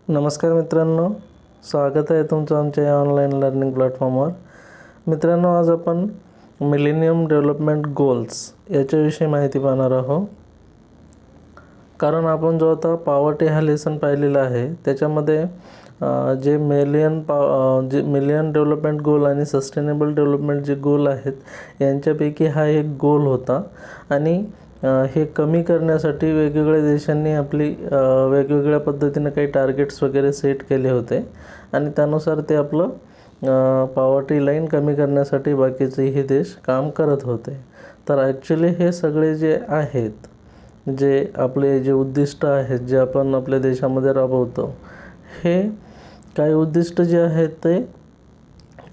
नमस्कार मित्रांनो, स्वागत आहे तुमचं आमच्या या ऑनलाईन लर्निंग प्लॅटफॉर्मवर. मित्रांनो, आज आपण मिलेनियम डेव्हलपमेंट गोल्स याच्याविषयी माहिती पाहणार आहोत. कारण आपण जो आता पॉवर्टी हा लेसन पाहिलेला आहे त्याच्यामध्ये जे मिलियन डेव्हलपमेंट गोल आणि सस्टेनेबल डेव्हलपमेंट जे गोल आहेत यांच्यापैकी हा एक गोल होता. आणि हे कमी करण्यासाठी वेगवेगळ्या देशांनी आपली वेगवेगळ्या पद्धतीने काही टार्गेट्स वगैरे सेट केले होते आणि त्यानुसार ते आपलं पॉवर्टी लाईन कमी करण्यासाठी बाकीचेही देश काम करत होते. तर ॲक्च्युली हे सगळे जे आहेत, जे आपले जे उद्दिष्ट आहेत जे आपण आपल्या देशामध्ये राबवतो, हे काही उद्दिष्ट जे आहेत ते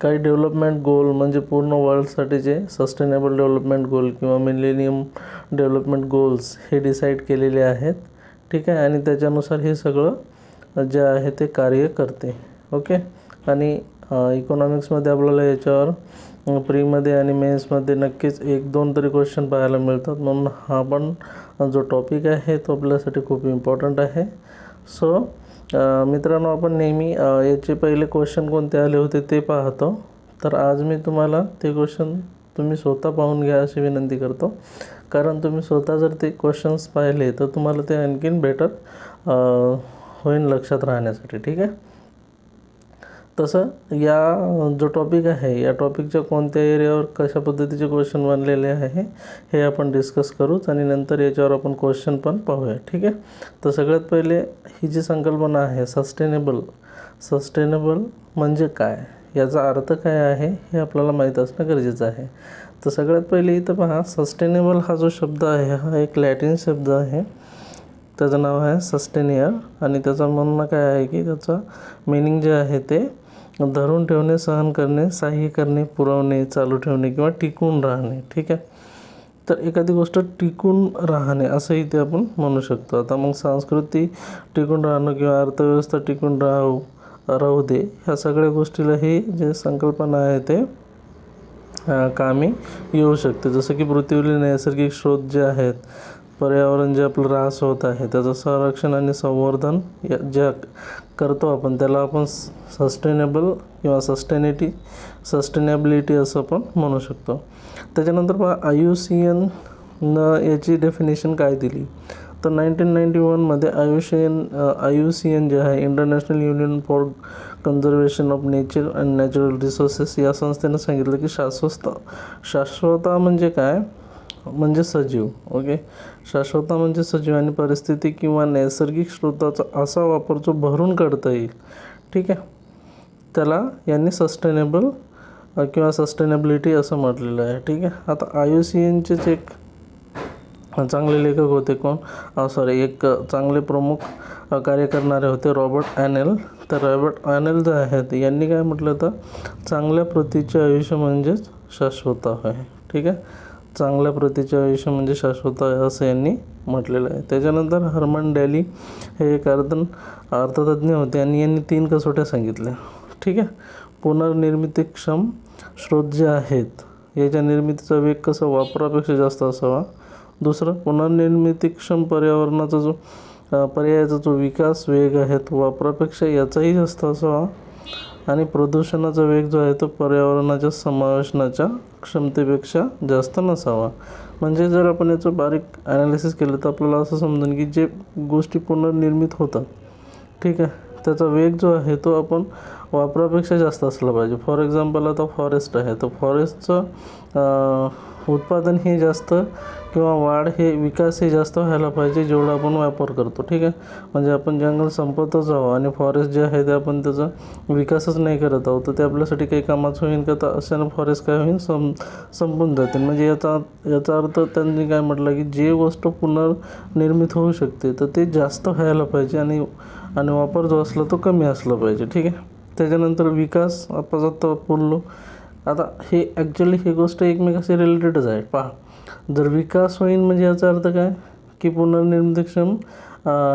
काही डेव्हलपमेंट गोल म्हणजे पूर्ण वर्ल्डसाठी जे सस्टेनेबल डेव्हलपमेंट गोल किंवा मिलेनियम डेव्हलपमेंट गोल्स हे डिसाईड केलेले आहेत. ठीक आहे. आणि त्याच्यानुसार हे सगळं जे आहे ते कार्य करते. ओके. आणि इकॉनॉमिक्समध्ये आपल्याला याच्यावर प्रीमध्ये आणि मेन्समध्ये नक्कीच 1-2 तरी क्वेश्चन पाहायला मिळतात. म्हणून हा पण जो टॉपिक आहे तो आपल्यासाठी खूप इम्पॉर्टंट आहे. सो मित्रांनो, आपण नेहमी याचे पहिले क्वेश्चन कोणते आले होते ते पाहतो. तर आज मी तुम्हाला ते क्वेश्चन तुम्ही स्वतः पाहून घ्या अशी विनंती करतो. कारण तुम्ही स्वतः जर ते क्वेश्चन्स पाहिले तर तुम्हाला ते आणखीन बेटर होईल लक्षात राहण्यासाठी. ठीक आहे. तसं या जो टॉपिक आहे या टॉपिकच्या कोणत्या एरियावर कशा पद्धतीचे क्वेश्चन बनलेले आहे हे आपण डिस्कस करूच आणि नंतर याच्यावर आपण क्वेश्चन पण पाहूया. ठीक आहे. तर सगळ्यात पहिले ही जी संकल्पना आहे सस्टेनेबल म्हणजे काय, याचा अर्थ काय आहे हे आपल्याला माहीत असणं गरजेचं आहे. तर सगळ्यात पहिले इथं पहा, सस्टेनेबल हा जो शब्द आहे हा एक लॅटिन शब्द आहे. त्याचं नाव आहे सस्टेनियर आणि त्याचं म्हणणं काय आहे की त्याचं मीनिंग जे आहे ते धरून ठेवणे, सहन करणे, सहाय्य करणे, पुरवणे, चालू ठेवणे किंवा टिकून राहणे. ठीक आहे. तर एखादी गोष्ट टिकून राहणे असंही ते आपण म्हणू शकतो. आता मग संस्कृती टिकून राहणं किंवा अर्थव्यवस्था टिकून राहू दे, ह्या सगळ्या गोष्टीला ही जे संकल्पना आहे ते कामी येऊ शकते. जसं की पृथ्वीवरील नैसर्गिक स्रोत जे आहेत, पर्यावरण जे आपलं ऱ्हास होत आहे त्याचं संरक्षण आणि संवर्धन जे करतो आपण त्याला आपण सस्टेनेबल किंवा सस्टेनेबिलिटी असं आपण म्हणू शकतो. त्याच्यानंतर पहा, IUCN याची डेफिनेशन काय दिली. तर 1991मध्ये IUCN जे आहे, international union for conservation of nature and natural resources, या संस्थेनं सांगितलं की शाश्वता म्हणजे काय, म्हणजे सजीव. ओके. शाश्वता म्हणजे सजीव आणि परिस्थिती किंवा नैसर्गिक स्रोताचा असा वापर जो भरून काढता येईल. ठीक आहे. त्याला यांनी सस्टेनेबल किंवा सस्टेनेबिलिटी असं म्हटलेलं आहे. ठीक आहे. आता IUCNचेच एक चांगले लेखक होते एक चांगले प्रमुख कार्य करणारे होते रॉबर्ट ॲनेल. तर रॉबर्ट ॲनेल जे आहेत यांनी काय म्हटलं, तर चांगल्या प्रतीचे आयुष्य म्हणजेच शाश्वत आहे. ठीक आहे. चांगल्या प्रतीचे आयुष्य म्हणजे शाश्वत आहे असं यांनी म्हटलेलं आहे. त्याच्यानंतर हर्मन डॅली हे एक अर्थतज्ज्ञ होते आणि यांनी 3 कसोट्या सांगितल्या. ठीक आहे. पुनर्निर्मितीक्षम स्रोत जे आहेत याच्या निर्मितीचा वेग कसा वापरापेक्षा जास्त असावा. दुसरं, पुनर्निर्मितीक्षम पर्यायाचा जो विकास वेग आहे तो वापरापेक्षा याचाही जास्त असावा. आणि प्रदूषणाचा वेग जो आहे तो पर्यावरणाच्या समावेशनाच्या क्षमतेपेक्षा जास्त नसावा. म्हणजे जर आपण याचं बारीक ॲनालिसिस केलं तर आपल्याला असं समजून की जे गोष्टी पुनर्निर्मित होतात, ठीक आहे, त्याचा वेग जो आहे तो आपण वापरापेक्षा जास्त असला पाहिजे. फॉर एक्झाम्पल आता फॉरेस्ट आहे, तर फॉरेस्टचं उत्पादन हे जास्त किंवा वाढ हे विकास हे जास्त व्हायला पाहिजे जेवढा आपण वापर करतो. ठीक आहे. म्हणजे आपण जंगल संपवतच आहोत आणि फॉरेस्ट जे आहे ते आपण त्याचा विकासच नाही करत आहोत, तर ते आपल्यासाठी काही कामाचं होईल का, तर अशानं फॉरेस्ट काय होईल, संपून जातील. म्हणजे याचा अर्थ त्यांनी काय म्हटलं की जे गोष्ट पुनर्निर्मित होऊ शकते तर ते जास्त व्हायला पाहिजे आणि वापर जो असला तो कमी असला पाहिजे. ठीक आहे. त्याच्यानंतर विकास आपण आता बोललो. आता हे ॲक्च्युली ही गोष्ट एकमेकाशी रिलेटेडच आहे. पहा, जर विकास होईल म्हणजे याचा अर्थ काय की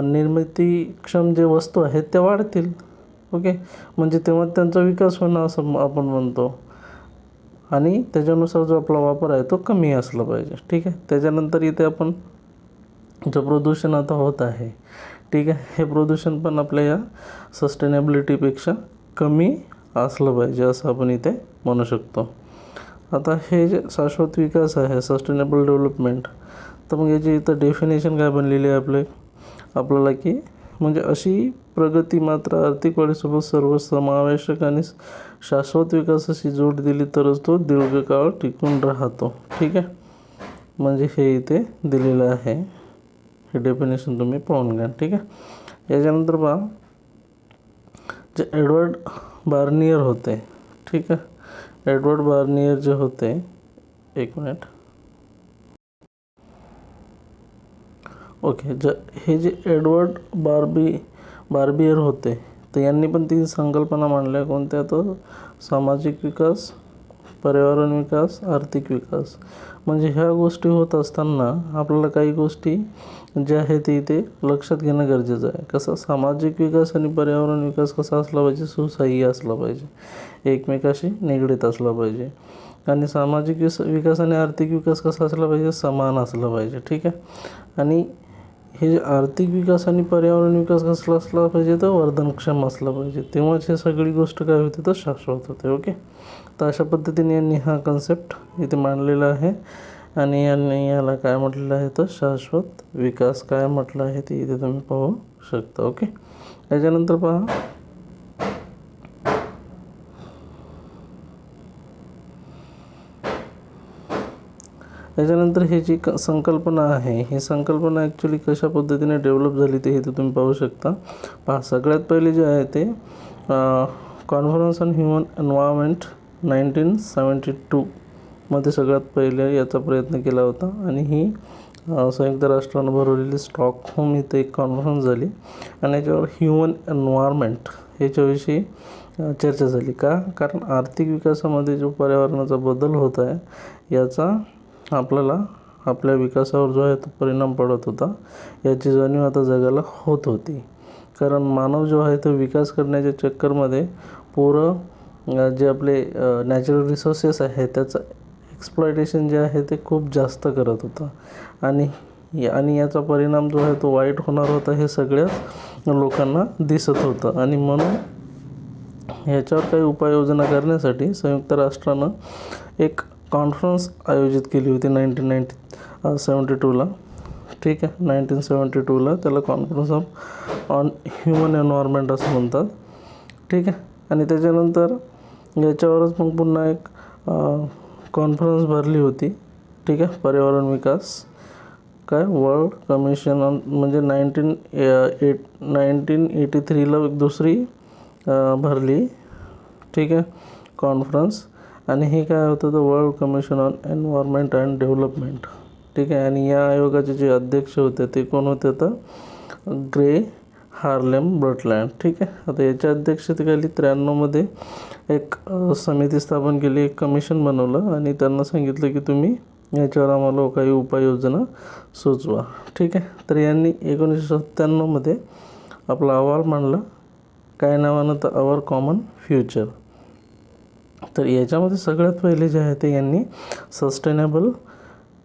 निर्मितीक्षम जे वस्तू आहेत त्या वाढतील. ओके. म्हणजे तेव्हा त्यांचा विकास होणं असं आपण म्हणतो आणि त्याच्यानुसार जो आपला वापर आहे तो कमी असला पाहिजे. ठीक आहे. त्याच्यानंतर इथे आपण जो प्रदूषण आता होत आहे, ठीक आहे. हे प्रदूषण पण आपल्या या सस्टेनेबिलिटीपेक्षा कमी असलं पाहिजे असं आपण इथे म्हणू शकतो. आता हे जे शाश्वत विकास आहे, सस्टेनेबल डेव्हलपमेंट, तर मग याची इथं डेफिनेशन काय बनलेली आहे आपल्याला की म्हणजे अशी प्रगती मात्र आर्थिक वाढीसोबत सर्वसमावेशक आणि शाश्वत विकासाशी जोड दिली तरच तो दीर्घकाळ टिकून राहतो. ठीक आहे, म्हणजे हे इथे दिलेलं आहे. हे डेफिनेशन तुम्ही पाहून घ्या. ठीक आहे. याच्यानंतर पहा, जे एडवर्ड बार्नियर होते. ठीक आहे, एडवर्ड बार्नियर जे होते, एक मिनिट, ओके, हे जे एडवर्ड बार्बियर होते, तर यांनी पण 3 संकल्पना मांडल्या. कोणत्या? तर सामाजिक विकास, पर्यावरण विकास, आर्थिक विकास. म्हणजे ह्या गोष्टी होत असताना आपल्याला काही गोष्टी ज्या आहेत ते इथे लक्षात घेणं गरजेचं आहे. कसं सामाजिक विकास आणि पर्यावरण विकास कसा असला पाहिजे? सुसह्य असला पाहिजे, एकमेकाशी निगडीत असला पाहिजे. आणि सामाजिक विकास आणि आर्थिक विकास कसा असला पाहिजे? समान असला पाहिजे. ठीक आहे. आणि हे जे आर्थिक विकास आणि पर्यावरण विकास कसला असला पाहिजे? तर वर्धनक्षम असला पाहिजे. तेव्हाच हे सगळी गोष्ट काय होते? तर शाश्वत होते. ओके, तर अशा पद्धतीने यांनी हा कन्सेप्ट इथे मांडलेला आहे. आणि यांनी याला काय म्हटलेलं आहे? तर शाश्वत विकास काय म्हटलं आहे ते इथे तुम्ही पाहू शकता. ओके, याच्यानंतर पहा, याच्यानंतर हे जी संकल्पना आहे, ही संकल्पना ॲक्च्युली कशा पद्धतीने डेव्हलप झाली ते इथे तुम्ही पाहू शकता. पहा, सगळ्यात पहिले जे आहे ते कॉन्फरन्स ऑन ह्युमन एन्व्हायरमेंट 1972 मध्ये सगळ्यात पहिले याचा प्रयत्न केला होता. आणि ही संयुक्त राष्ट्रानं भरवलेली स्टॉकहोम इथे एक कॉन्फरन्स झाली. आणि याच्यावर ह्युमन एन्व्हायरमेंट ह्याच्याविषयी चर्चा झाली. का? कारण आर्थिक विकासामध्ये जो पर्यावरणाचा बदल होत आहे, याचा आपल्याला आपल्या विकासावर जो आहे तो परिणाम पडत होता, याची जाणीव आता जगाला होत होती. कारण मानव जो आहे तो विकास करण्याच्या चक्करमध्ये जे आपले नॅचरल रिसोर्सेस आहे त्याचं एक्सप्लॉयटेशन जे आहे ते खूप जास्त करत होता. आणि याचा परिणाम जो आहे तो वाईट होणार होता हे सगळ्याच लोकांना दिसत होतं. आणि म्हणून याच्यावर काही उपाययोजना करण्यासाठी संयुक्त राष्ट्रानं एक कॉन्फरन्स आयोजित केली होती 1972ला. ठीक आहे, 1972ला त्याला कॉन्फरन्स ऑन ह्युमन एन्व्हायरमेंट असं म्हणतात. ठीक आहे. आणि त्याच्यानंतर याच्यावरच मग पुन्हा एक कॉन्फरन्स भरली होती. ठीक आहे, पर्यावरण विकास, काय, वर्ल्ड कमिशन ऑन, म्हणजे 1983ला एक दुसरी भरली. ठीक आहे, कॉन्फरन्स. आणि हे काय होतं? तर world commission on environment and development. ठीक आहे. आणि या आयोगाचे जे अध्यक्ष होते ते कोण होते? तर ग्रे हार्लेम ब्रटलँड. ठीक आहे. आता याच्या अध्यक्षतेखाली 93मध्ये एक समिती स्थापन केली, एक कमिशन बनवलं आणि त्यांना सांगितलं की तुम्ही याच्यावर आम्हाला काही उपाययोजना सुचवा. ठीक आहे. तर यांनी 1997मध्ये आपला अहवाल मांडला. काय नावानं? तर अवर कॉमन फ्युचर. तर याच्यामध्ये सगळ्यात पहिले जे आहे ते यांनी सस्टेनेबल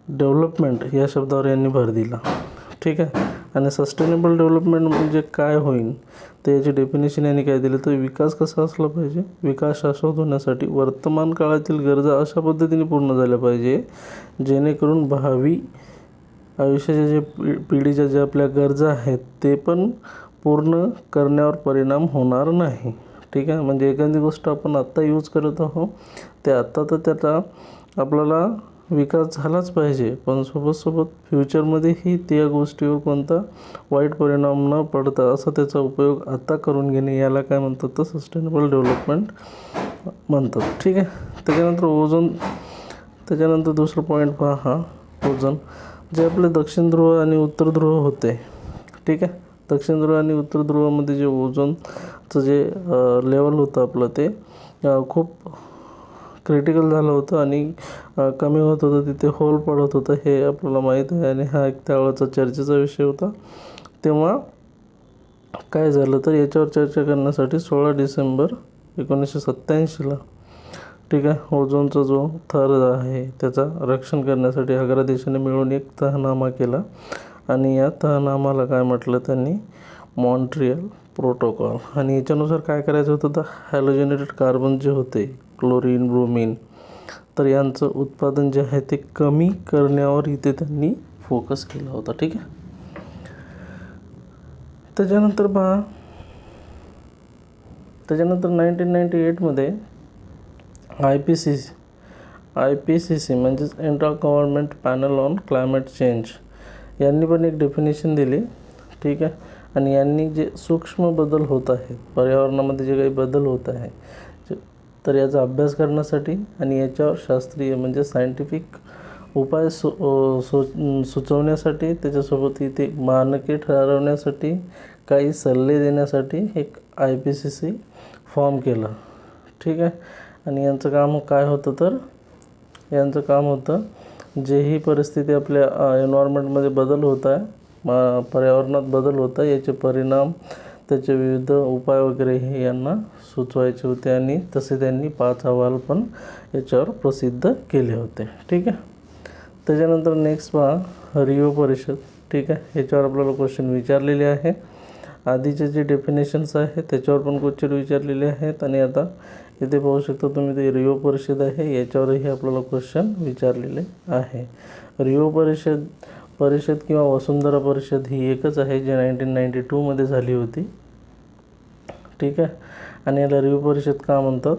डेव्हलपमेंट या शब्दावर यांनी भर दिला. ठीक आहे. आणि सस्टेनेबल डेव्हलपमेंट म्हणजे काय होईल? तर याची डेफिनेशन यांनी काय दिलं? तर विकास कसा असला पाहिजे? विकास शाश्वत होण्यासाठी वर्तमान काळातील गरजा अशा पद्धतीने पूर्ण झाल्या पाहिजे जेणेकरून भावी आयुष्याच्या जे पिढीच्या ज्या आपल्या गरजा आहेत ते पण पूर्ण करण्यावर परिणाम होणार नाही. ठीक आहे. म्हणजे एखादी गोष्ट आपण आत्ता यूज करत आहोत ते आत्ता तर त्याचा आपल्याला विकास झालाच पाहिजे, पण सोबत फ्युचरमध्येही त्या गोष्टीवर कोणता वाईट परिणाम न पडता असा त्याचा उपयोग आता करून घेणे, याला काय म्हणतात? तर सस्टेनेबल डेव्हलपमेंट म्हणतात. ठीक आहे. त्याच्यानंतर ओझोन. त्याच्यानंतर दुसरं पॉईंट पहा, ओझोन. जे आपले दक्षिण ध्रुव आणि उत्तर ध्रुव होते. ठीक आहे. दक्षिण ध्रुव आणि उत्तर ध्रुवामध्ये जे ओझोनचं जे लेवल होतं आपलं ते खूप क्रिटिकल झालं होतं आणि कमी होत होतं, तिथे होल पडत होतं, हे आपल्याला माहीत आहे. आणि हा एक त्यावेळेचा चर्चेचा विषय होता. तेव्हा काय झालं? तर याच्यावर चर्चा करण्यासाठी 16 डिसेंबर 1987ला, ठीक आहे, ओझोनचा जो थर आहे त्याचा रक्षण करण्यासाठी 11 देशांनी मिळून एक तहनामा केला. आणि या तहनामाला काय म्हटलं त्यांनी? Montreal protocol. आणि याच्यानुसार काय करायचं होतं, तर हॅलोजनेटेड कार्बन जे होते क्लोरीन, ब्रोमीन, तर यांचं उत्पादन जे आहे ते कमी करण्यावर इथे त्यांनी फोकस केला होता. ठीक आहे. त्याच्यानंतर 1998मध्ये IPCC म्हणजेच inter government panel on climate change यांनी पण एक डेफिनेशन दिली. ठीक आहे. आणि यांनी जे सूक्ष्म बदल होत आहेत पर्यावरणामध्ये, जे काही बदल होत आहे, तर याचा अभ्यास करण्यासाठी आणि याच्यावर शास्त्रीय म्हणजे सायंटिफिक उपाय सुचवण्यासाठी, त्याच्यासोबत इथे मानके ठरवण्यासाठी, काही सल्ले देण्यासाठी एक IPCC फॉर्म केलं. ठीक आहे. आणि यांचं काम काय होतं, तर यांचं काम होतं जे ही परिस्थिती आपल्या एन्व्हायरमेंटमध्ये बदल होत आहे, पर्यावरणात बदल होत आहे, याचे परिणाम, त्याचे विविध उपाय वगैरे हे यांना सुचवायचे होते. आणि तसे त्यांनी 5 अहवाल पण याच्यावर प्रसिद्ध केले होते. ठीक आहे. त्याच्यानंतर नेक्स्ट पहा रिओ परिषद. ठीक आहे. याच्यावर आपल्याला क्वेश्चन विचारलेले आहे. आधीचे जे डेफिनेशन्स आहेत त्याच्यावर पण क्वेश्चन विचारलेले आहेत. आणि आता इथे पाहू शकता तुम्ही, ते रिओ परिषद आहे, याच्यावरही आपल्याला क्वेश्चन विचारलेले आहे. रिओ परिषद किंवा वसुंधरा परिषद ही एकच आहे, जे 1992मध्ये झाली होती. ठीक आहे. आणि याला रिओ परिषद का म्हणतात,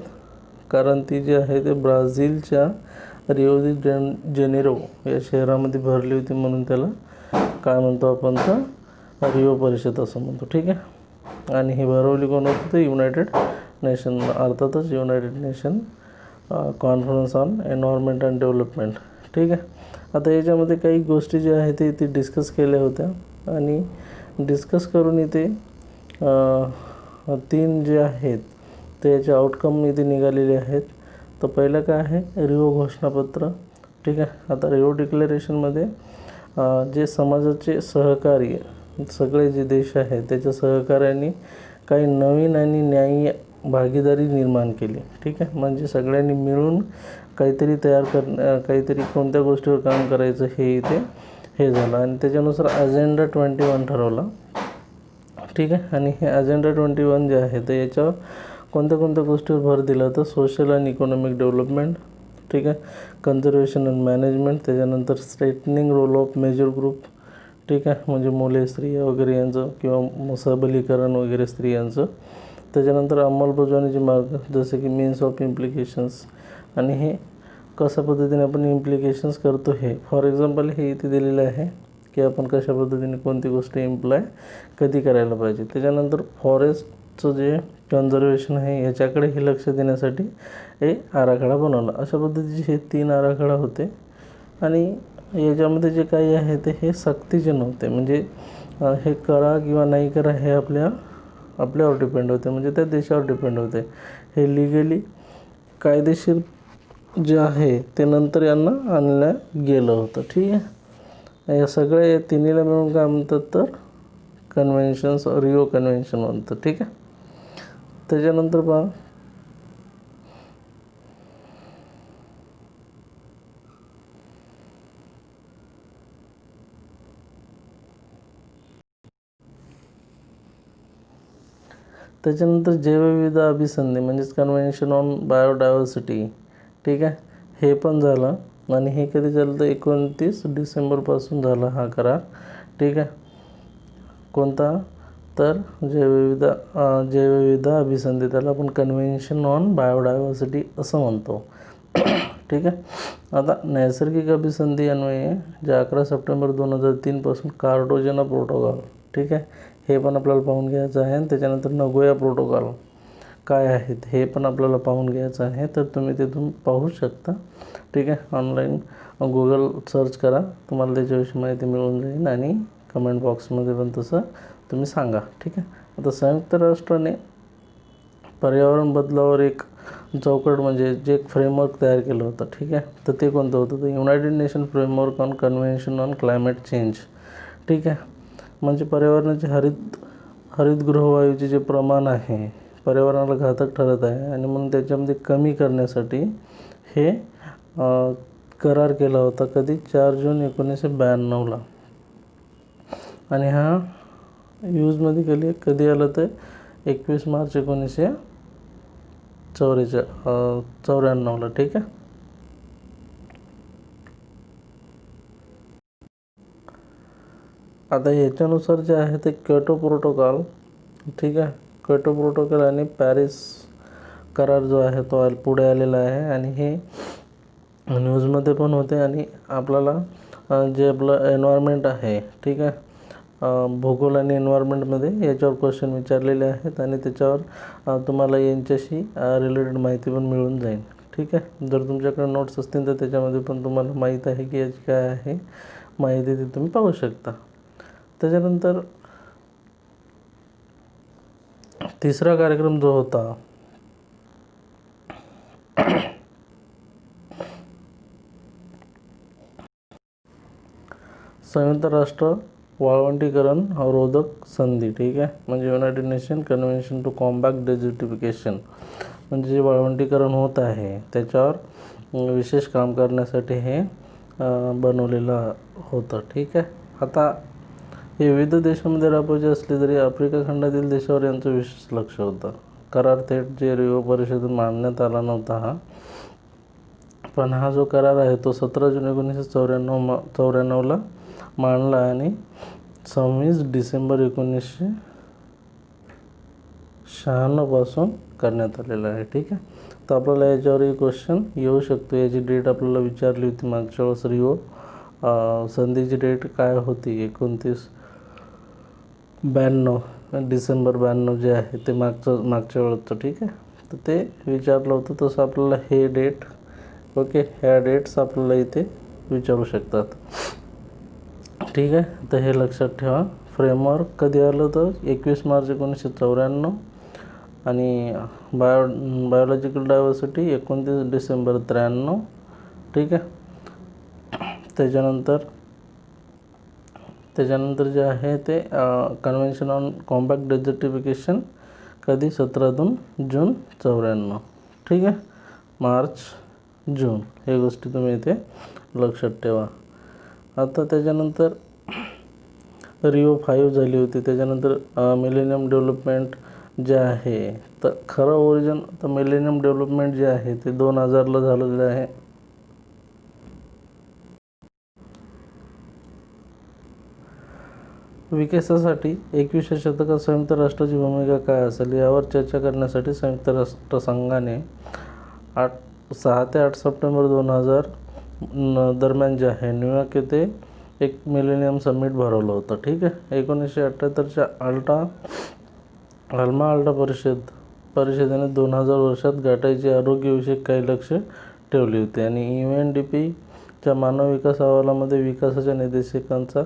कारण ती जी आहे ते ब्राझीलच्या रिओ दी जेनेरो या शहरामध्ये भरली होती, म्हणून त्याला काय म्हणतो आपण, तर रिओ परिषद असं म्हणतो. ठीक आहे. आणि ही भरवली कोण होतं, तर युनायटेड नेशन, अर्थातच United nation conference on environment and development. ठीक आहे. आता याच्यामध्ये काही गोष्टी ज्या आहेत ते इथे डिस्कस केल्या होत्या. आणि डिस्कस करून इथे 3 जे आहेत ते याचे आउटकम इथे निघालेले आहेत. तर पहिलं काय आहे, रिओ घोषणापत्र. ठीक आहे. आता रिओ डिक्लेरेशनमध्ये जे समाजाचे सहकार्य, सगळे जे देश आहेत त्याच्या सहकार्याने काही नवीन आणि न्याय्य भागीदारी निर्माण केली. ठीक आहे. म्हणजे सगळ्यांनी मिळून काहीतरी काहीतरी कोणत्या गोष्टीवर काम करायचं हे झालं. आणि त्याच्यानुसार अजेंडा 21 ठरवला. ठीक आहे. आणि हे अजेंडा 21 जे आहे तर याच्यावर कोणत्या गोष्टीवर भर दिला, तर सोशल अँड इकॉनॉमिक डेव्हलपमेंट. ठीक आहे. Conservation and management. त्याच्यानंतर strengthening role of major group. ठीक आहे. म्हणजे मुले, स्त्रिया वगैरे यांचं, किंवा सबलीकरण वगैरे स्त्रियांचं. त्याच्यानंतर अंमलबजावणीचे मार्ग, जसे की मीन्स ऑफ इम्प्लिकेशन्स, आणि हे कशा पद्धतीने आपण इम्प्लिकेशन्स करतो हे. फॉर एक्झाम्पल हे इथे दिलेलं आहे की आपण कशा पद्धतीने कोणती गोष्ट इम्प्लाय कधी करायला पाहिजे. त्याच्यानंतर फॉरेस्टचं जे कन्झर्वेशन आहे याच्याकडेही लक्ष देण्यासाठी हे आराखडा बनवला. अशा पद्धतीचे हे 3 आराखडा होते. आणि याच्यामध्ये जे काही आहे ते हे सक्तीचे नव्हते, म्हणजे हे करा किंवा नाही करा हे आपल्यावर डिपेंड होते, म्हणजे त्या देशावर डिपेंड होते. हे लिगली कायदेशीर जे आहे ते नंतर यांना आणलं गेलं होतं. ठीक आहे. या सगळ्या तिन्हीला मिळून काय म्हणतात, तर कन्व्हेन्शन्स, रिओ कन्व्हेन्शन म्हणतात. ठीक आहे. त्याच्यानंतर पहा त्याच्यानंतर जैवविविध अभिसंधी म्हणजेच कन्व्हेन्शन ऑन बायोडायव्हर्सिटी. ठीक आहे. हे पण झालं. आणि हे कधी झालं, तर 29 डिसेंबरपासून झाला हा करार. ठीक आहे. कोणता, तर जैवविविध अभिसंधी, त्याला आपण कन्व्हेन्शन ऑन बायोडायव्हर्सिटी असं म्हणतो. ठीक आहे. आता नैसर्गिक अभिसंधी अन्वये जे 11 सप्टेंबर 2003 पासून कार्टाजेना प्रोटोकॉल. ठीक आहे. हे पण आपल्याला पाहून घ्यायचं आहे. आणि त्याच्यानंतर नगोया प्रोटोकॉल काय आहेत हे पण आपल्याला पाहून घ्यायचं आहे. तर तुम्ही तिथून पाहू शकता. ठीक आहे. ऑनलाईन गुगल सर्च करा, तुम्हाला त्याच्याविषयी माहिती मिळून जाईल. आणि कमेंट बॉक्समध्ये पण तसं तुम्ही सांगा. ठीक आहे. आता संयुक्त राष्ट्राने पर्यावरण बदलावर एक चौकट, म्हणजे जे एक फ्रेमवर्क तयार केलं होतं. ठीक आहे. तर ते कोणतं होतं, तर United nation framework on convention on climate change. ठीक आहे. म्हणजे पर्यावरणाचे हरितगृहवायूचे जे प्रमाण आहे पर्यावरणाला घातक ठरत आहे, आणि म्हणून त्याच्यामध्ये कमी करण्यासाठी हे करार केला होता. कधी, 4 जून 1992ला. आणि हा यूजमध्ये कधी आलं ते 21 मार्च 1994ला. ठीक आहे. आता याच्यानुसार जे आहे ते क्योटो प्रोटोकॉल, ठीक आहे, क्योटो प्रोटोकॉल आणि पॅरिस करार जो आहे तो पुढे आलेला आहे. आणि हे न्यूजमध्ये पण होते. आणि आपल्याला जे आपलं एन्व्हायरमेंट आहे, ठीक आहे, भूगोल आणि एन्व्हायरमेंटमध्ये याच्यावर क्वेश्चन विचारलेले आहेत आणि त्याच्यावर तुम्हाला यांच्याशी रिलेटेड माहिती पण मिळून जाईल. ठीक आहे. जर तुमच्याकडे नोट्स असतील तर त्याच्यामध्ये पण तुम्हाला माहीत आहे की याची काय आहे माहिती, ती तुम्ही पाहू शकता. त्याच्यानंतर तिसरा कार्यक्रम जो होता संयुक्त राष्ट्र वाळवंटीकरण रोधक संधी, ठीक आहे, म्हणजे united nation convention to combat desertification, म्हणजे जे वाळवंटीकरण होत आहे त्याच्यावर विशेष काम करण्यासाठी हे बनवलेलं होतं. ठीक आहे. आता हे विविध देशांमध्ये राबवायचे असले तरी आफ्रिका खंडातील देशावर यांचं विशेष लक्ष होतं. करार थेट जे रिओ परिषदेत मांडण्यात आला नव्हता हा, पण हा जो करार आहे तो 17 जून 1994ला मांडला आणि 26 डिसेंबर 1996 पासून करण्यात आलेला आहे. ठीक आहे. तर आपल्याला याच्यावरही क्वेश्चन येऊ शकतो. याची डेट आपल्याला विचारली होती मागच्या वेळेस. रिओ संधीची डेट काय होती? 92 डिसेंबर 92 जे आहे ते मागच्या वेळेचं. ठीक आहे. तर ते विचारलं होतं. तसं आपल्याला हे डेट, ओके, ह्या डेट्स आपल्याला इथे विचारू शकतात. ठीक आहे. तर हे लक्षात ठेवा. फ्रेमवर्क कधी आलं तर 21 मार्च 1994 आणि बायोलॉजिकल डायव्हर्सिटी 29 डिसेंबर 93. ठीक आहे. त्याच्यानंतर जे आहे ते कन्व्हेन्शन ऑन कॉम्पॅक्ट डेझर्टिफिकेशन कधी 17 जून 94. ठीक आहे. मार्च जून, हे गोष्टी तुम्ही इथे लक्षात ठेवा. आता त्याच्यानंतर रिओ 5 झाली होती. त्याच्यानंतर मिलेनियम डेव्हलपमेंट जे आहे, तर खरं ओरिजिन तर मिलेनियम डेव्हलपमेंट जे आहे ते 2000ला झालेलं आहे. विकासासाठी 21व्या शतकात संयुक्त राष्ट्राची भूमिका काय असेल यावर चर्चा करण्यासाठी संयुक्त राष्ट्रसंघाने 6 ते 8 सप्टेंबर 2000 दरम्यान जे आहे न्यूयॉर्क येथे एक मिलेनियम समिट भरवलं होतं. ठीक आहे. 1978च्या आल्मा आल्टा परिषदेने 2000 वर्षात गाठायची आरोग्यविषयक काही लक्ष्य ठेवली होती आणि UNDPच्या मानव विकास अहवालामध्ये विकासाच्या निर्देशिकांचा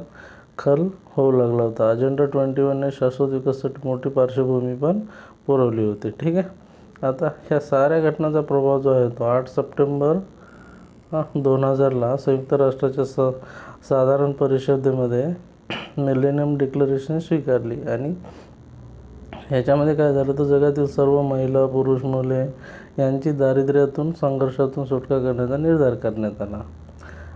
खल होऊ लागला होता. अजेंडा 21ने शाश्वत विकासासाठी मोठी पार्श्वभूमी पण पुरवली होती. ठीक आहे. आता ह्या साऱ्या घटनांचा प्रभाव जो आहे तो 8 सप्टेंबर 2000ला संयुक्त राष्ट्राच्या साधारण परिषदेमध्ये मिलेनियम डिक्लरेशन स्वीकारली. आणि ह्याच्यामध्ये काय झालं तर जगातील सर्व महिला, पुरुष, मुले यांची दारिद्र्यातून, संघर्षातून सुटका करण्याचा निर्धार करण्यात आला.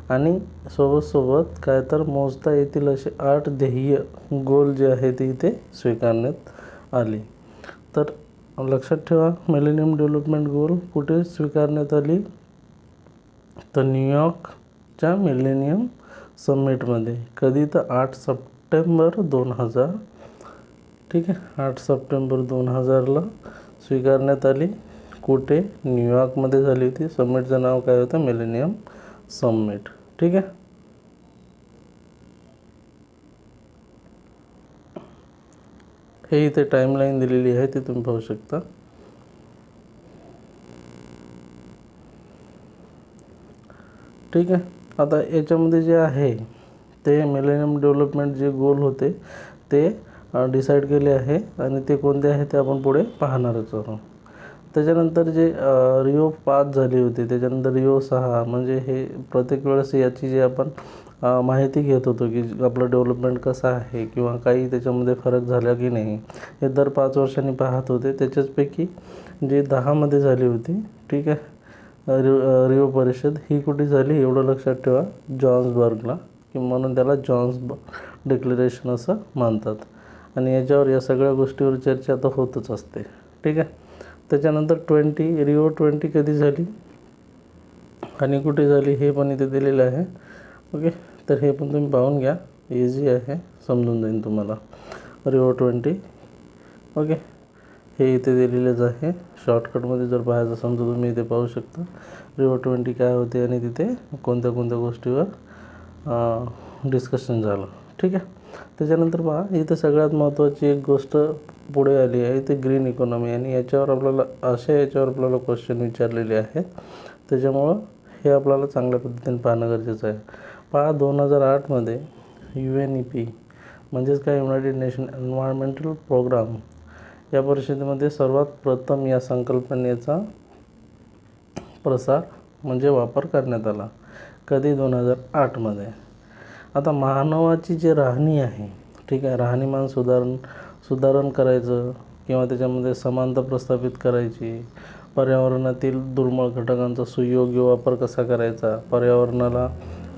आणि सोबत काय तर मोजता येतील असे 8 ध्येय गोल जे आहे ते इथे स्वीकारण्यात आले. तर लक्षात ठेवा, मिलेनियम डेव्हलपमेंट गोल कुठे स्वीकारण्यात आली तर न्यूयॉर्कच्या मिलेनियम समिटमध्ये. कधी तर 8 सप्टेंबर 2000. ठीक आहे. 8 सप्टेंबर 2000ला स्वीकारण्यात आली. कुठे? न्यूयॉर्कमध्ये झाली होती. समिटचं नाव काय होतं? Millennium summit. ठीक आहे. हे इथे टाईमलाईन दिलेली आहे, ती तुम्ही पाहू शकता. ठीक आहे. आता याच्यामध्ये जे आहे ते मिलेनियम डेव्हलपमेंट जे गोल होते ते डिसाईड केले आहे आणि ते कोणते आहे ते आपण पुढे पाहणारच आहोत. त्याच्यानंतर जे रिओ 5 झाली होती, त्याच्यानंतर रिओ 6, म्हणजे हे प्रत्येक वेळेस याची जे आपण माहिती घेत होतो की आपलं डेव्हलपमेंट कसं आहे किंवा काही त्याच्यामध्ये फरक झाला की नाही, हे दर 5 वर्षांनी पाहत होते. त्याच्याचपैकी जे 10मध्ये झाली होती, ठीक आहे, रिओ परिषद, ही कुठे झाली एवढं लक्षात ठेवा, जॉन्सबर्गला, की म्हणून त्याला जॉन्सबर्ग डिक्लेरेशन असं म्हणतात. आणि याच्यावर या सगळ्या गोष्टीवर चर्चा तर होतच असते. ठीक आहे. त्याच्यानंतर रिओ 20 कधी झाली आणि कुठे झाली हे पण इथे दिलेलं आहे. ओके, तर हे पण तुम्ही पाहून घ्या, इझी आहे, समजून जाईल तुम्हाला. रिओ 20 ओके, हे इथे दिलेलेच आहे. शॉर्टकटमध्ये जर पाहायचं असेल तर तुम्ही इथे पाहू शकता रिओ 20 काय होते आणि तिथे कोणत्या कोणत्या गोष्टीवर डिस्कशन झालं. ठीक आहे. त्याच्यानंतर पहा, इथे सगळ्यात महत्त्वाची एक गोष्ट पुढे आली आहे, ते ग्रीन इकॉनॉमी. आणि याच्यावर आपल्याला क्वेश्चन विचारलेले आहेत. त्याच्यामुळं हे आपल्याला चांगल्या पद्धतीने पाहणं गरजेचं आहे. पहा, 2008मध्ये UNEP म्हणजेच काय, युनायटेड नेशन एन्व्हायरमेंटल प्रोग्राम या परिषदेमध्ये सर्वात प्रथम या संकल्पनेचा प्रसार म्हणजे वापर करण्यात आला. कधी? 2008मध्ये. आता मानवाची जी राहणी आहे, ठीक आहे, राहणीमान सुधारण करायचं किंवा त्याच्यामध्ये समानता प्रस्थापित करायची, पर्यावरणातील दुर्मिळ घटकांचा सुयोग्य वापर कसा करायचा, पर्यावरणाला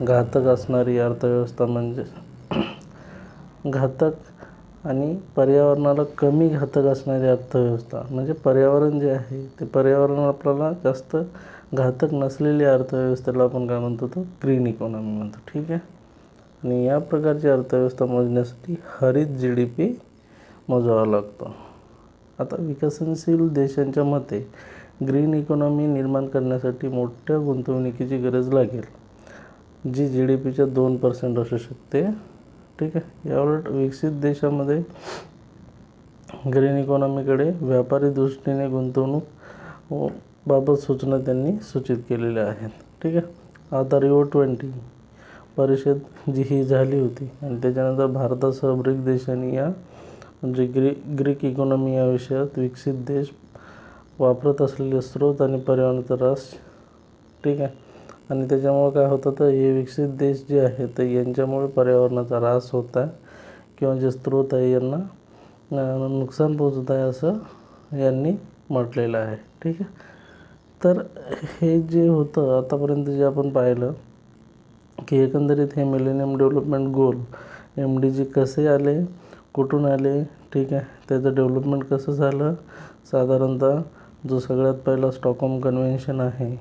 घातक असणारी अर्थव्यवस्था म्हणजे घातक आणि पर्यावरणाला कमी घातक असणारी अर्थव्यवस्था म्हणजे पर्यावरण जे आहे ते पर्यावरण आपल्याला जास्त घातक नसलेली अर्थव्यवस्थेला आपण काय म्हणतो, तर ग्रीन इकॉनॉमी म्हणतो. ठीक आहे. आणि या प्रकारची अर्थव्यवस्था मोजण्यासाठी हरित GDP मोजावा लागतो. आता विकसनशील देशांच्या मते ग्रीन इकॉनॉमी निर्माण करण्यासाठी मोठ्या गुंतवणुकीची गरज लागेल, जी GDPच्या 2% असू शकते. ठीक आहे. याउलट विकसित देशामध्ये ग्रीन इकॉनॉमीकडे व्यापारी दृष्टीने गुंतवणूक बाबत सूचना त्यांनी सूचित केलेल्या आहेत. ठीक आहे. आता रिओ 20 परिषद जी ही झाली होती आणि त्याच्यानंतर भारतासह ब्रिक्स देशांनी या म्हणजे ग्रीक इकॉनॉमी या विषयात विकसित देश वापरत असलेले स्रोत आणि पर्यावरणाचा ऱ्हास. ठीक आहे. आणि त्याच्यामुळं काय होतं, तर हे विकसित देश जे आहेत तर यांच्यामुळे पर्यावरणाचा ऱ्हास होत आहे किंवा जे स्रोत आहे यांना नुकसान पोचत आहे असं यांनी म्हटलेलं आहे. ठीक आहे. तर हे जे होतं आतापर्यंत जे आपण पाहिलं की एकंदरीत हे मिलेनियम डेव्हलपमेंट गोल MDG कसे आले, कुठून आले, ठीक आहे, त्याचं डेव्हलपमेंट कसं झालं, साधारणतः जो सगळ्यात पहिला स्टॉकहोम कन्व्हेन्शन आहे,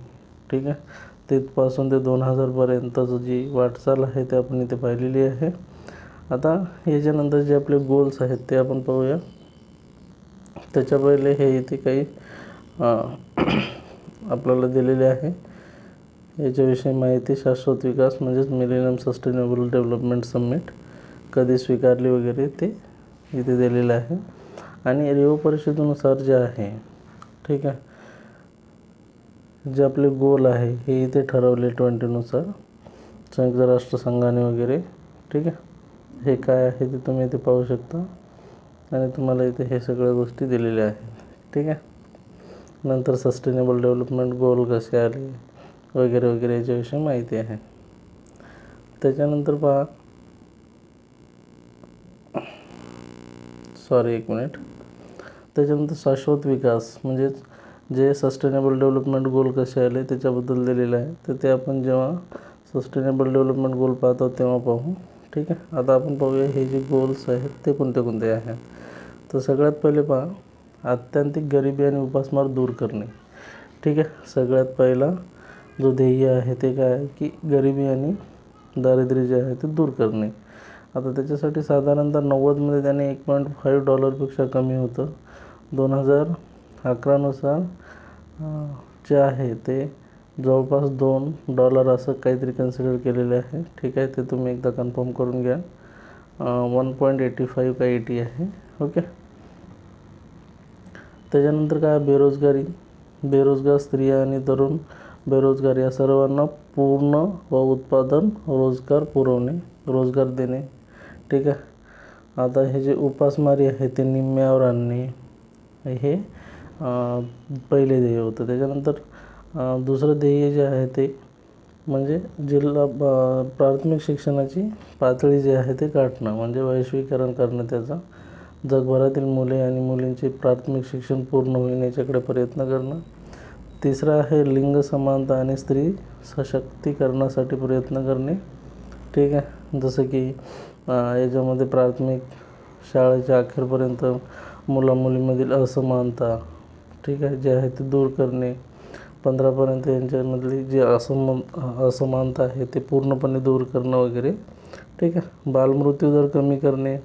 ठीक आहे, तिथपासून ते 2000पर्यंतचं जी वाटचाल आहे ते आपण इथे पाहिलेली आहे. आता याच्यानंतर जे आपले गोल्स आहेत ते आपण पाहूया. त्याच्या पहिले हे इथे काही आपल्याला दिलेले आहे याच्याविषयी माहिती. शाश्वत विकास म्हणजेच मिलेनियम सस्टेनेबल डेव्हलपमेंट समिट कधी स्वीकारली वगैरे ते इथे दिलेलं आहे. आणि रिओ परिषदेनुसार जे आहे, ठीक आहे, जे आपले गोल आहे हे इथे ठरवले 20नुसार संयुक्त राष्ट्रसंघाने वगैरे. ठीक आहे. हे काय आहे ते तुम्ही इथे पाहू शकता आणि तुम्हाला इथे हे सगळ्या गोष्टी दिलेल्या आहेत. ठीक आहे. नंतर सस्टेनेबल डेव्हलपमेंट गोल कसे आले वगैरे वगैरे याच्याविषयी माहिती आहे. त्याच्यानंतर पहा, एक मिनिट. त्याच्यानंतर शाश्वत विकास म्हणजेच जे सस्टेनेबल डेव्हलपमेंट गोल कसे आले त्याच्याबद्दल दिलेलं आहे. तर ते आपण जेव्हा सस्टेनेबल डेव्हलपमेंट गोल पाहतो तेव्हा पाहू. ठीक आहे. आता आपण पाहूया हे जे गोल्स आहेत ते कोणते कोणते आहेत. तर सगळ्यात पहिले पहा, आत्यंतिक गरिबी आणि उपासमार दूर करणे. ठीक आहे. सगळ्यात पहिला जो ध्येय आहे ते काय आहे की गरिबी आणि दारिद्र्य जे आहे ते दूर करणे. आता त्याच्यासाठी साधारणतः 90मध्ये त्याने $1.5पेक्षा कमी होतं. 2011नुसार जे आहे ते जवळपास $2 असं काहीतरी कन्सिडर केलेले आहे. ठीक आहे. ते तुम्ही एकदा कन्फर्म करून घ्या. 1.85 का 80 आहे. ओके. त्याच्यानंतर काय, बेरोजगार स्त्रिया आणि तरुण बेरोजगार या सर्वांना पूर्ण व उत्पादन रोजगार देणे. ठीक आहे. आता हे जे उपासमारी आहे ते निम्म्यावर आणणे हे पहिले ध्येय होतं. त्याच्यानंतर दुसरं ध्येय जे आहे ते म्हणजे प्राथमिक शिक्षणाची पातळी जी आहे ते गाठणं म्हणजे वैश्वीकरण करणं त्याचा. जगभरातील मुले आणि मुलींचे प्राथमिक शिक्षण पूर्ण होईल याच्याकडे प्रयत्न करणं. तिसरं आहे लिंग समानता आणि स्त्री सशक्तीकरणासाठी प्रयत्न करणे. ठीक आहे. जसं की याच्यामध्ये प्राथमिक शाळेच्या अखेरपर्यंत मुलामुलीमधील असमानता, ठीक आहे, जे आहे ते दूर करणे. 15पर्यंत यांच्यामधली जी असमानता आहे ते पूर्णपणे दूर करणं वगैरे, ठीक आहे. बालमृत्यूदर कमी करणे.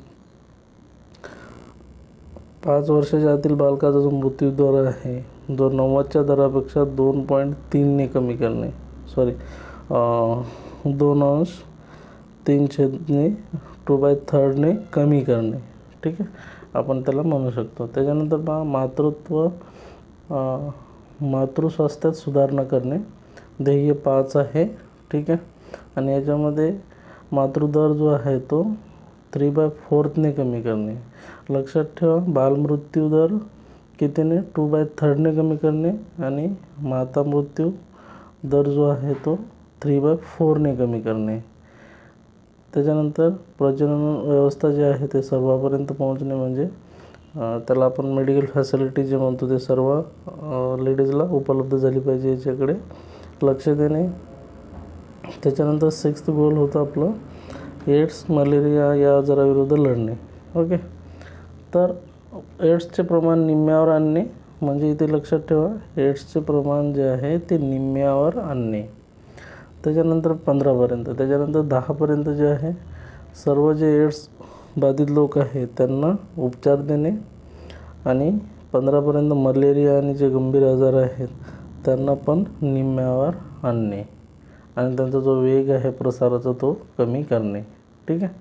5 वर्षाच्या आतील बालकाचा जो मृत्यूदर आहे जो 90च्या दरापेक्षा 2.3ने कमी करणे, 2.3 2/3ने कमी करणे, ठीक आहे, आपण त्याला म्हणू शकतो. त्याच्यानंतर पहा मातृस्वास्थ्यात सुधारणा करणे, ध्येय 5 आहे, ठीक आहे. आणि याच्यामध्ये मातृदर जो आहे तो 3/4ने कमी करणे. लक्षात ठेवा, बालमृत्यू दर कितीने 2/3ने कमी करणे आणि माता मृत्यू दर जो आहे तो 3/4ने कमी करणे. त्याच्यानंतर प्रजनन व्यवस्था जी आहे ते सर्वांपर्यंत पोहोचणे, म्हणजे त्याला आपण मेडिकल फॅसिलिटी जे म्हणतो ते सर्व लेडीजला उपलब्ध झाली पाहिजे, याच्याकडे लक्ष देणे. त्याच्यानंतर 6th गोल होतं आपलं एड्स मलेरिया या आजाराविरुद्ध लढणे. ओके, तर एड्सचे प्रमाण निम्म्यावर आणणे, म्हणजे इथे लक्षात ठेवा एड्सचे प्रमाण जे आहे ते निम्म्यावर आणणे. त्याच्यानंतर 15पर्यंत, त्याच्यानंतर 10पर्यंत जे आहे सर्व जे एड्स बाधित लोक आहेत त्यांना उपचार देणे आणि 15पर्यंत मलेरिया आणि जे गंभीर आजार आहेत त्यांना पण निम्म्यावर आणणे आणि त्यांचा जो वेग आहे प्रसाराचा तो कमी करणे, ठीक आहे.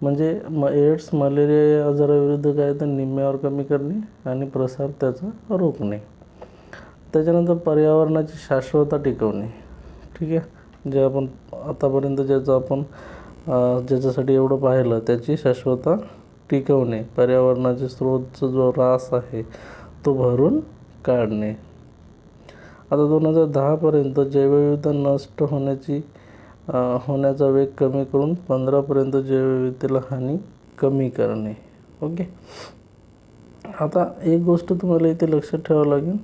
म्हणजे एड्स मलेरिया या आजाराविरुद्ध काय तर निम्म्यावर कमी करणे आणि प्रसार त्याचा रोखणे. त्याच्यानंतर पर्यावरणाची शाश्वतता टिकवणे, ठीक आहे. जे आपण आतापर्यंत ज्याच्यासाठी एवढं पाहिलं त्याची शाश्वतता टिकवणे, पर्यावरणाचे स्रोतचा जो ऱ्हास आहे तो भरून काढणे. आता 2010पर्यंत जैवविविधता नष्ट होण्याचा वेग कमी करून 15पर्यंत जैवविविधतेला हानी कमी करणे. ओके, आता एक गोष्ट तुम्हाला इथे लक्षात ठेवावं लागेल,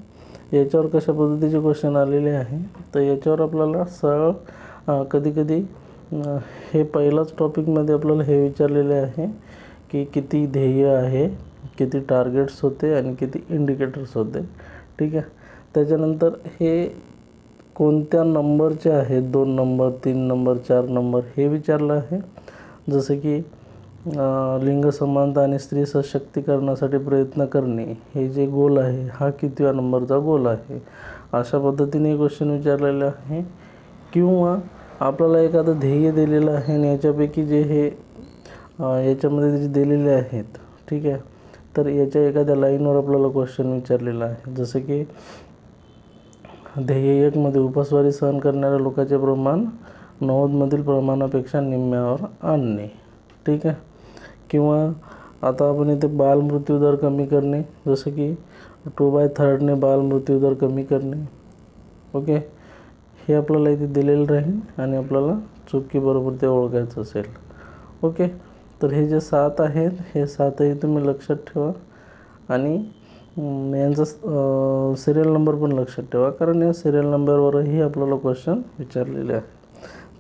याच्यावर कशा पद्धतीचे क्वेश्चन आलेले आहे. तर याच्यावर आपल्याला सरळ कधी हे पहिलाच टॉपिकमध्ये आपल्याला हे विचारलेले आहे की किती ध्येय आहे, किती टार्गेट्स होते आणि किती इंडिकेटर्स होते, ठीक आहे. त्याच्यानंतर हे कोणत्या नंबरचे आहेत, 2 नंबर, 3 नंबर, 4 नंबर हे विचारलं आहे. जसं की लिंग समानता आणि स्त्री सशक्तीकरणासाठी प्रयत्न करणे हे जे गोल आहे हा कितव्या नंबरचा गोल आहे, अशा पद्धतीने क्वेश्चन विचारलेले आहे. किंवा आपल्याला एखादं ध्येय दिलेलं आहे आणि याच्यापैकी जे हे याच्यामध्ये जे दिलेले आहेत, ठीक आहे, तर याच्या एखाद्या लाईनवर आपल्याला क्वेश्चन विचारलेला आहे. जसं की ध्येय 1 मध्ये उपस्वारी सहन करणाऱ्या लोकांचे प्रमाण 90मधील प्रमाणापेक्षा निम्म्यावर आणणे, ठीक आहे. किंवा आता आपण इथे बालमृत्यूदर कमी करणे, जसं की 2/3ने बालमृत्यूदर कमी करणे. ओके, हे आपल्याला इथे दिलेलं राहील आणि आपल्याला चुकी बरोबर ते ओळखायचं असेल. ओके, तर हे जे 7 आहेत हे 7ही तुम्ही लक्षात ठेवा आणि यांचा सिरियल नंबर पण लक्षात ठेवा, कारण या सिरियल नंबरवरही आपल्याला क्वेश्चन विचारलेले आहे.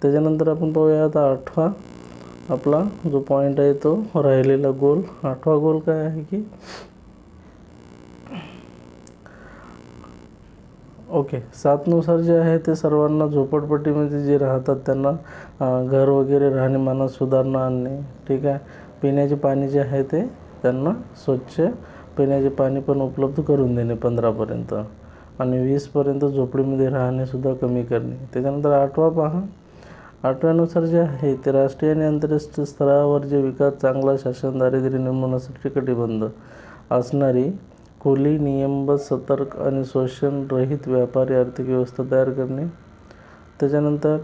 त्याच्यानंतर आपण पाहूया आता 8वा आपला जो पॉईंट आहे तो राहिलेला गोल. 8वा गोल काय आहे की ओके 7 नुसार जे आहे ते सर्वांना झोपडपट्टीमध्ये जे राहतात त्यांना घर वगैरे राहणीमानात सुधारणा आणणे, ठीक आहे. पिण्याचे पाणी जे आहे ते त्यांना स्वच्छ पिण्याचे पाणी पण उपलब्ध करून देणे 15पर्यंत आणि 20पर्यंत झोपडीमध्ये राहणेसुद्धा कमी करणे. त्याच्यानंतर 8वा पहा, 8व्यानुसार जे आहे ते राष्ट्रीय आणि आंतरराष्ट्रीय स्तरावर जे विकास चांगला शासन दारिद्र्य निर्मूलनासाठी कटिबद्ध असणारी खुली नियमबद्ध सतर्क आणि शोषण रहित व्यापारी आर्थिक व्यवस्था तयार करणे. त्याच्यानंतर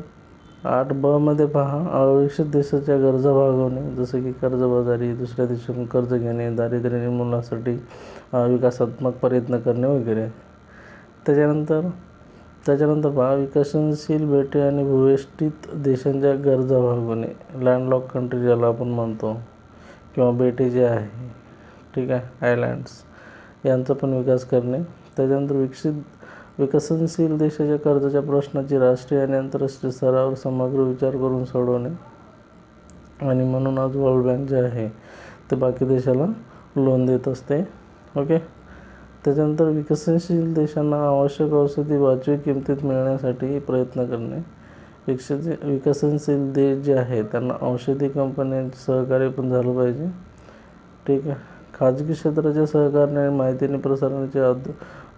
8ब मध्ये पहा, अविकसित देशाच्या गरजा भागवणे, जसं की कर्जबाजारी, दुसऱ्या देशातून कर्ज घेणे, दारिद्र्य निर्मूलनासाठी विकासात्मक प्रयत्न करणे वगैरे. त्याच्यानंतर पहा, विकसनशील बेटे आणि भूवेष्टित देशांच्या गरजा भागवणे, लँडलॉक कंट्री ज्याला आपण म्हणतो, किंवा बेटे जे आहे, ठीक आहे, आयलँड्स यांचा पण विकास करणे. त्याच्यानंतर विकसनशील देशाच्या कर्जाच्या प्रश्नाची राष्ट्रीय आणि आंतरराष्ट्रीय स्तरावर समग्र विचार करून सोडवणे आणि म्हणून आज वर्ल्ड बँक जे आहे ते बाकी देशाला लोन देत असते. ओके. त्याच्यानंतर विकसनशील देशांना आवश्यक औषधी वाजवी किमतीत मिळण्यासाठी प्रयत्न करणे. विकसनशील देश जे आहे त्यांना औषधी कंपन्यांचे सहकार्य पण झालं पाहिजे. ठीक आहे. खाजगी क्षेत्राच्या सहकार्याने माहिती आणि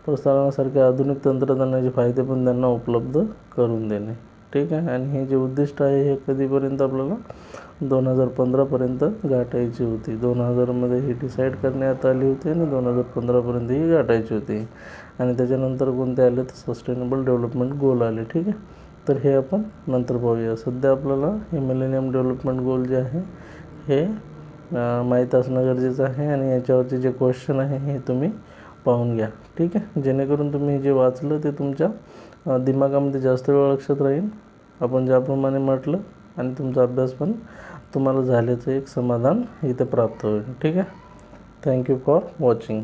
प्रसारणासारख्या आधुनिक तंत्रज्ञानाचे फायदे पण त्यांना उपलब्ध करून देणे. ठीक आहे. आणि हे जे उद्दिष्ट आहे हे कधीपर्यंत आपल्याला 2015पर्यंत गाठायची होती. 2000मध्ये ही डिसाईड करण्यात आली होती आणि 2015पर्यंत ही गाठायची होती. आणि त्याच्यानंतर कोणते आले तर सस्टेनेबल डेव्हलपमेंट गोल आले. ठीक आहे. तर हे आपण नंतर पाहूया. सध्या आपल्याला हे मिलेनियम डेव्हलपमेंट गोल जे आहे हे माहीत असणं गरजेचं आहे. आणि याच्यावरचे जे क्वेश्चन आहे हे तुम्ही पाहून घ्या. ठीक आहे. जेणेकरून तुम्ही जे वाचलं ते तुमच्या दिमागामध्ये जास्त वेळ लक्षात राहील, आपण ज्याप्रमाणे म्हटलं, आणि तुमचा अभ्यास पण तुम्हाला झाल्याचं एक समाधान इथे प्राप्त होईल. ठीक आहे. Thank you for watching.